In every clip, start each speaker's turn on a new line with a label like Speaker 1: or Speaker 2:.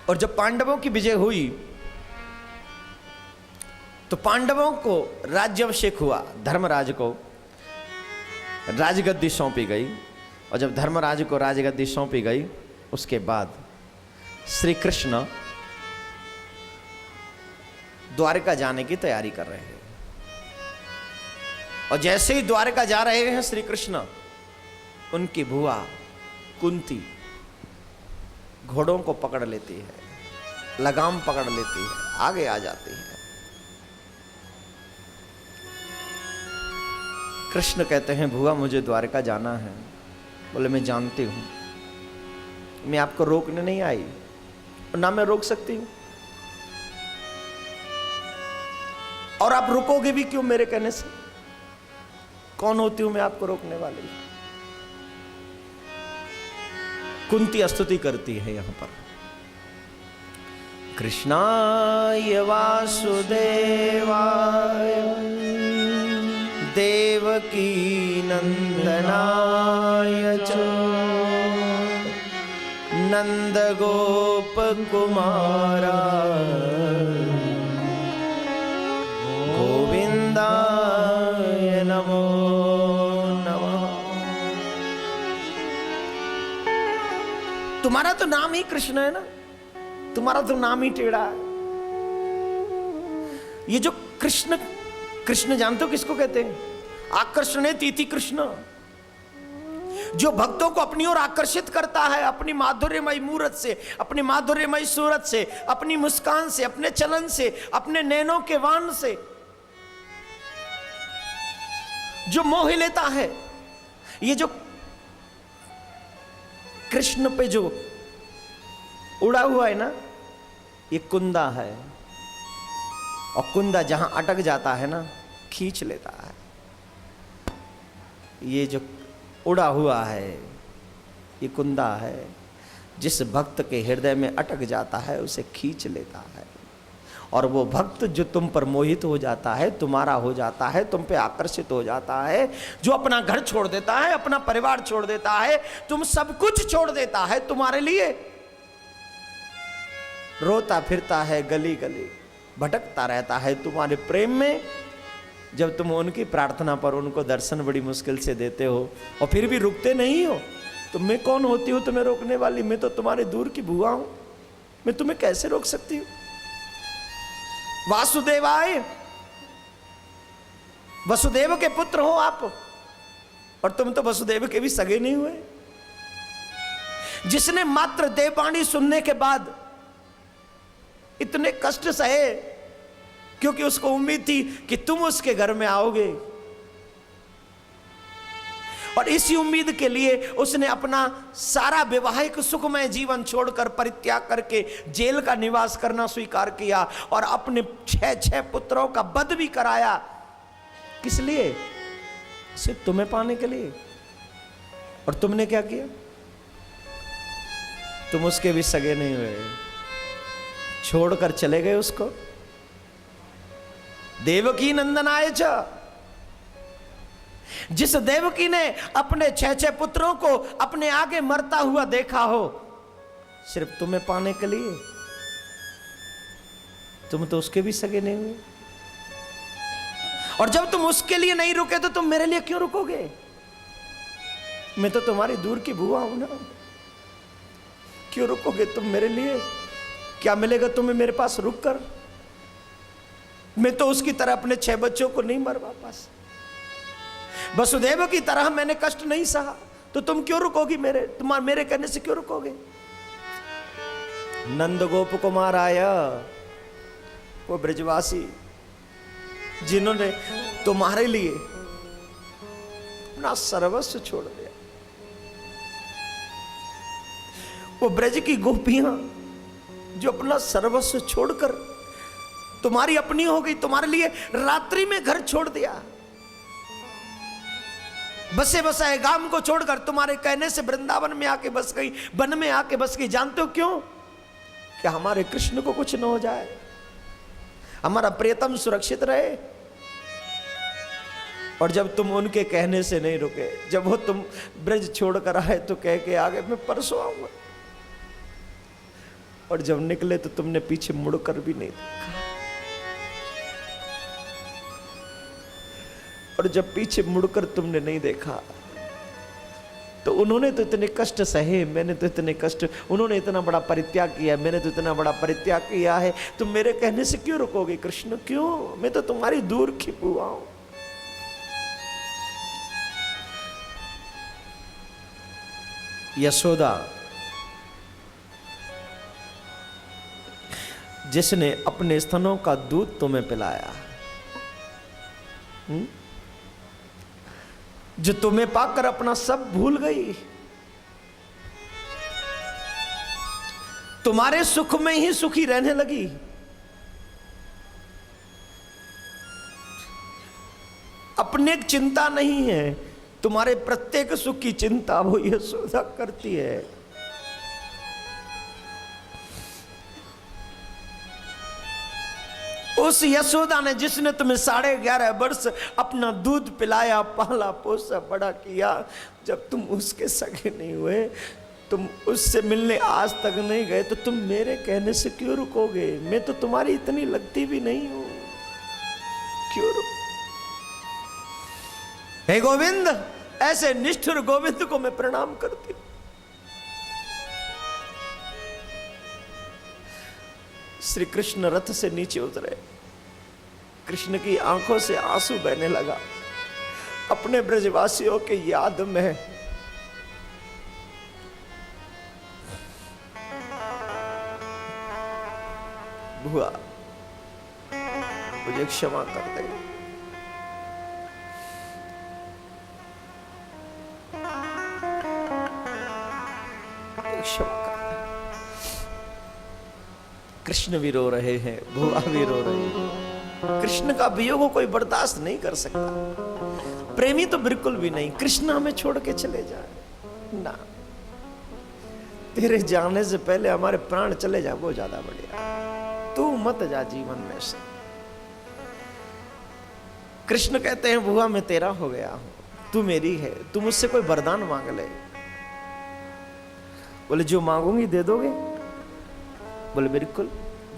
Speaker 1: और जब पांडवों की विजय हुई तो पांडवों को राज्याभिषेक हुआ, धर्मराज को राजगद्दी सौंपी गई। और जब धर्मराज को राजगद्दी सौंपी गई उसके बाद श्री कृष्ण द्वारका जाने की तैयारी कर रहे हैं। और जैसे ही द्वारका जा रहे हैं श्री कृष्ण, उनकी बुआ कुंती घोड़ों को पकड़ लेती है, लगाम पकड़ लेती है, आगे आ जाती है। कृष्ण कहते हैं बुआ मुझे द्वारका जाना है। बोले मैं जानती हूं, मैं आपको रोकने नहीं आई और ना मैं रोक सकती हूं, और आप रुकोगे भी क्यों मेरे कहने से? कौन होती हूं मैं आपको रोकने वाली? कुंती स्तुति करती है यहां पर, कृष्णाय वासुदेवाय देवकी नंदनाय च नंद गोप कुमाराय गोविंदाय नमो नमः। तुम्हारा तो नाम ही कृष्ण है ना, तुम्हारा तो नाम ही टेढ़ा है। ये जो कृष्ण, कृष्ण जानते हो किसको कहते हैं? आकर्षणे तीति कृष्ण, जो भक्तों को अपनी ओर आकर्षित करता है अपनी माधुर्यमयी मूरत से, अपनी माधुर्यमयी सूरत से, अपनी मुस्कान से, अपने चलन से, अपने नैनों के वाण से, जो मोह लेता है। ये जो कृष्ण पे जो उड़ा हुआ है ना, ये कुंदा है, और कुंदा जहां अटक जाता है ना खींच लेता है। ये जो उड़ा हुआ है ये कुंदा है, जिस भक्त के हृदय में अटक जाता है उसे खींच लेता है। और वो भक्त जो तुम पर मोहित हो जाता है, तुम्हारा हो जाता है, तुम पे आकर्षित हो जाता है, जो अपना घर छोड़ देता है, अपना परिवार छोड़ देता है, तुम सब कुछ छोड़ देता है तुम्हारे लिए, रोता फिरता है गली गली, भटकता रहता है तुम्हारे प्रेम में। जब तुम उनकी प्रार्थना पर उनको दर्शन बड़ी मुश्किल से देते हो और फिर भी रुकते नहीं हो, तो मैं कौन होती हूं तुम्हें रोकने वाली? मैं तो तुम्हारे दूर की बुआ हूं, मैं तुम्हें कैसे रोक सकती हूं? वासुदेवाय, वसुदेव के पुत्र हो आप, और तुम तो वसुदेव के भी सगे नहीं हुए। जिसने मात्र देववाणी सुनने के बाद इतने कष्ट सहे क्योंकि उसको उम्मीद थी कि तुम उसके घर में आओगे, और इसी उम्मीद के लिए उसने अपना सारा वैवाहिक सुखमय जीवन छोड़कर परित्याग करके जेल का निवास करना स्वीकार किया और अपने 6 पुत्रों का वध भी कराया। किस लिए? सिर्फ तुम्हें पाने के लिए। और तुमने क्या किया? तुम उसके भी सगे नहीं हुए, छोड़कर चले गए उसको। देवकी नंदनाय च, जिस देवकी ने अपने 6 पुत्रों को अपने आगे मरता हुआ देखा हो सिर्फ तुम्हें पाने के लिए, तुम तो उसके भी सगे नहीं हुए। और जब तुम उसके लिए नहीं रुके तो तुम मेरे लिए क्यों रुकोगे? मैं तो तुम्हारी दूर की बुआ हूं ना, क्यों रुकोगे तुम मेरे लिए? क्या मिलेगा तुम्हें मेरे पास रुक कर? मैं तो उसकी तरह अपने 6 बच्चों को नहीं मरवा पास, वसुदेव की तरह मैंने कष्ट नहीं सहा, तो तुम क्यों रुकोगी मेरे कहने से क्यों रुकोगे? नंद गोप कुमार आया, वो ब्रजवासी जिन्होंने तुम्हारे लिए अपना सर्वस्व छोड़ दिया, वो ब्रज की गोपियां जो अपना सर्वस्व छोड़कर तुम्हारी अपनी हो गई, तुम्हारे लिए रात्रि में घर छोड़ दिया, बसे बसाए गांव को छोड़कर तुम्हारे कहने से वृंदावन में आके बस गई, वन में आके बस गई। जानते हो क्यों? कि हमारे कृष्ण को कुछ न हो जाए, हमारा प्रियतम सुरक्षित रहे। और जब तुम उनके कहने से नहीं रुके, जब वो तुम ब्रज छोड़कर आए तो कह के आगे मैं परसों आऊंगा, और जब निकले तो तुमने पीछे मुड़कर भी नहीं देखा, और जब पीछे मुड़कर तुमने नहीं देखा तो उन्होंने तो इतने कष्ट सहे, मैंने तो इतने कष्ट, उन्होंने इतना बड़ा परित्याग किया, मैंने तो इतना बड़ा परित्याग किया है, तुम मेरे कहने से क्यों रुकोगे कृष्ण? क्यों? मैं तो तुम्हारी दूर की बुआ हूं। यशोदा जिसने अपने स्तनों का दूध तुम्हें पिलाया, जो तुम्हें पाकर अपना सब भूल गई, तुम्हारे सुख में ही सुखी रहने लगी, अपने चिंता नहीं है, तुम्हारे प्रत्येक सुख की चिंता वो यशोदा करती है। उस यशोदा ने जिसने तुम्हें 11.5 वर्ष अपना दूध पिलाया, पाला पोसा बड़ा किया, जब तुम उसके सगे नहीं हुए, तुम उससे मिलने आज तक नहीं गए, तो तुम मेरे कहने से क्यों रुकोगे? मैं तो तुम्हारी इतनी लगती भी नहीं हूं, क्यों रुक? हे गोविंद, ऐसे निष्ठुर गोविंद को मैं प्रणाम करती हूं। श्री कृष्ण रथ से नीचे उतरे, कृष्ण की आंखों से आंसू बहने लगा, अपने ब्रजवासियों के याद में। बुआ मुझे क्षमा कर दे, क्षमा कर। कृष्ण भी रो रहे हैं, बुआ भी रो रही है। कृष्ण का वियोग को कोई बर्दाश्त नहीं कर सकता, प्रेमी तो बिल्कुल भी नहीं। कृष्ण हमें छोड़ के चले जाए ना, तेरे जाने से पहले हमारे प्राण चले जाए वो ज्यादा बढ़िया, तू मत जा जीवन में से। कृष्ण कहते हैं बुआ मैं तेरा हो गया हूं, तू मेरी है, तू मुझसे कोई वरदान मांग ले। बोले जो मांगूंगी दे दोगे? बोले बिल्कुल,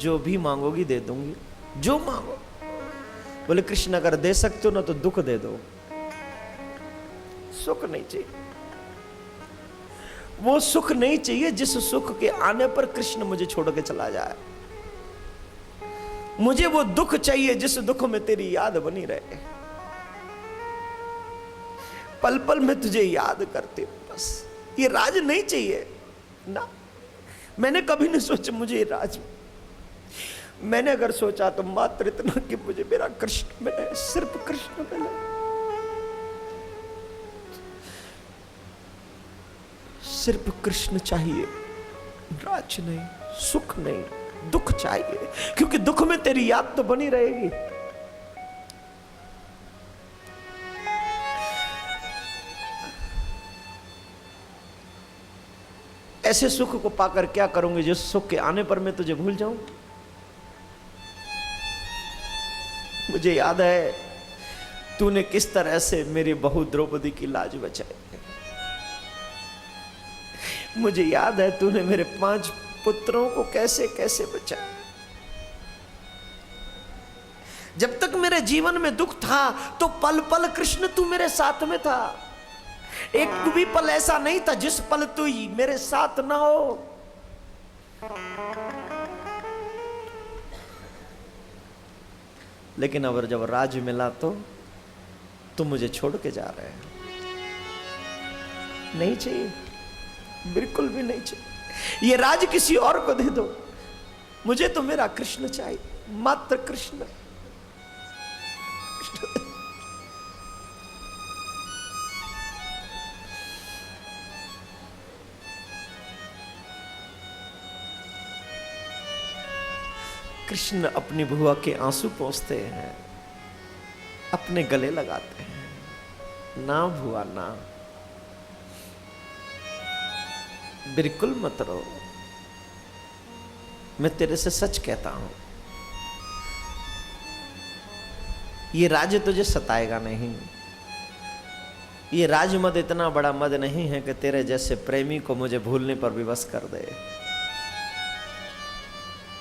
Speaker 1: जो भी मांगोगी दे दूंगी, जो मांगो। बोले कृष्ण अगर दे सकते हो ना तो दुख दे दो, सुख नहीं चाहिए। वो सुख नहीं चाहिए जिस सुख के आने पर कृष्ण मुझे छोड़ के चला जाए। मुझे वो दुख चाहिए जिस दुख में तेरी याद बनी रहे, पल पल में तुझे याद करते हूं बस। ये राज नहीं चाहिए ना, मैंने कभी नहीं सोचा मुझे ये राज। मैंने अगर सोचा तो मात्र इतना कि मुझे मेरा कृष्ण मिले, सिर्फ कृष्ण मिले। सिर्फ कृष्ण चाहिए, राज नहीं, सुख नहीं, दुख चाहिए, क्योंकि दुख में तेरी याद तो बनी रहेगी। ऐसे सुख को पाकर क्या करूंगी जिस सुख के आने पर मैं तुझे भूल जाऊं? मुझे याद है तूने किस तरह से मेरी बहू द्रौपदी की लाज बचाई। मुझे याद है तूने मेरे 5 पुत्रों को कैसे कैसे बचाया। जब तक मेरे जीवन में दुख था तो पल पल कृष्ण तू मेरे साथ में था। एक भी पल ऐसा नहीं था जिस पल तू ही मेरे साथ ना हो। लेकिन अब जब राज मिला तो तुम मुझे छोड़ के जा रहे हैं। नहीं चाहिए, बिल्कुल भी नहीं चाहिए। ये राज किसी और को दे दो, मुझे तो मेरा कृष्ण चाहिए, मात्र कृष्ण। कृष्ण अपनी बुआ के आंसू पोंछते हैं, अपने गले लगाते हैं। ना बुआ ना, बिल्कुल मत रो, मैं तेरे से सच कहता हूं, ये राज तुझे सताएगा नहीं। ये राज मद इतना बड़ा मद नहीं है कि तेरे जैसे प्रेमी को मुझे भूलने पर विवश कर दे।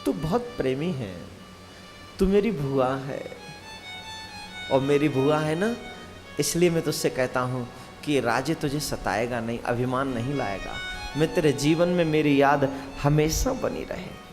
Speaker 1: तू बहुत प्रेमी है, तू मेरी बुआ है, और मेरी बुआ है ना, इसलिए मैं तुझसे कहता हूँ कि राज्य तुझे सताएगा नहीं, अभिमान नहीं लाएगा। मैं तेरे जीवन में मेरी याद हमेशा बनी रहे।